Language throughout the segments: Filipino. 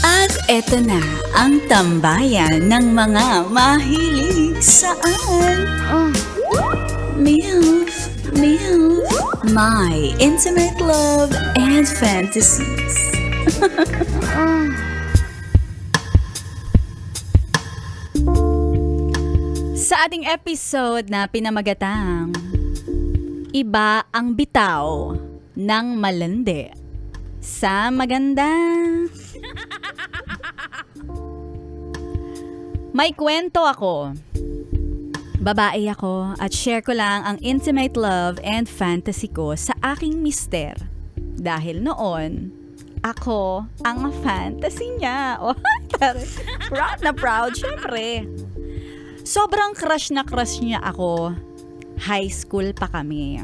At eto na ang tambayan ng mga mahilig saan. MILF, My Intimate Love and Fantasies. Sa ating episode na pinamagatang Iba ang bitaw ng malandi sa maganda. May kwento ako. Babae ako at share ko lang ang intimate love and fantasy ko sa aking mister. Dahil noon, ako ang fantasy niya. Oh, proud na proud, syempre. Sobrang crush na crush niya ako. High school pa kami.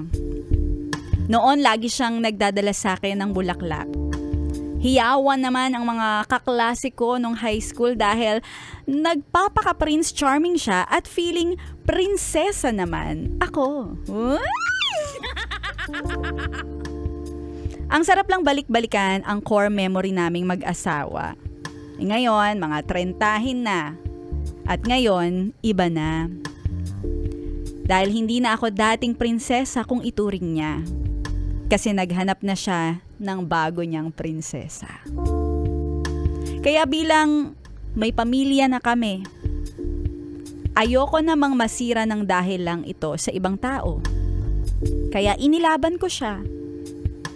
Noon, lagi siyang nagdadala sa akin ng bulaklak. Hiyawan naman ang mga kaklase ko nung high school dahil nagpapaka-Prince Charming siya at feeling prinsesa naman ako. Ang sarap lang balik-balikan ang core memory naming mag-asawa. Ngayon, mga 30 na. At ngayon, iba na. Dahil hindi na ako dating prinsesa kung ituring niya. Kasi naghanap na siya ng bago niyang prinsesa. Kaya bilang may pamilya na kami, ayoko namang masira ng dahil lang ito sa ibang tao. Kaya inilaban ko siya.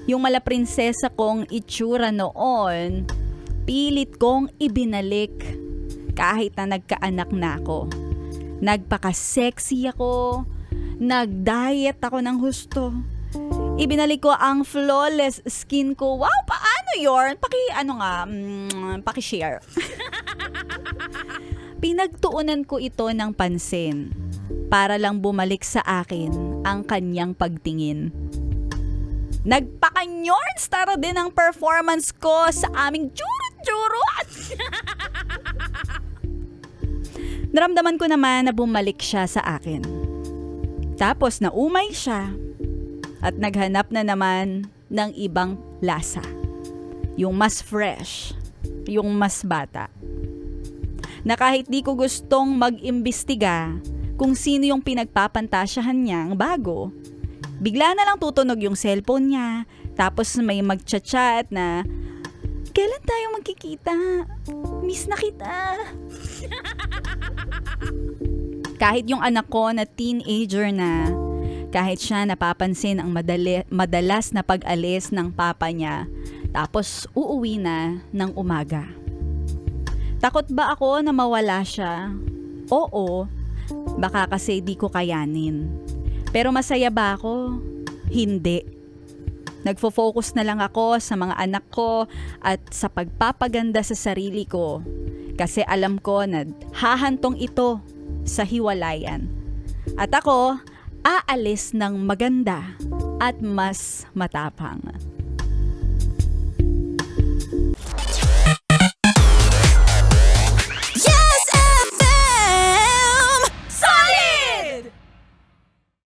Yung mala prinsesa kong itsura noon, pilit kong ibinalik kahit na nagkaanak na ako. Nagpaka-sexy ako, nag-diet ako ng husto. Ibinalik ko ang flawless skin ko. Wow, paano yun? Paki-share. Pinagtuunan ko ito ng pansin para lang bumalik sa akin ang kanyang pagtingin. Nagpaka-nyorn star din ang performance ko sa aming churut-churut. Naramdaman ko naman na bumalik siya sa akin. Tapos naumay siya. At naghanap na naman ng ibang lasa. Yung mas fresh. Yung mas bata. Na kahit di ko gustong mag-imbestiga kung sino yung pinagpapantasyahan niyang bago, bigla na lang tutunog yung cellphone niya. Tapos may magchat-chat na, "Kailan tayo magkikita? Miss na kita." Kahit yung anak ko na teenager na, kahit siya napapansin ang madalas na pag-alis ng papa niya, tapos uuwi na ng umaga. Takot ba ako na mawala siya? Oo, baka kasi di ko kayanin. Pero masaya ba ako? Hindi. Nagfo-focus na lang ako sa mga anak ko at sa pagpapaganda sa sarili ko. Kasi alam ko na hahantong ito sa hiwalayan. At ako, aalis ng maganda at mas matapang.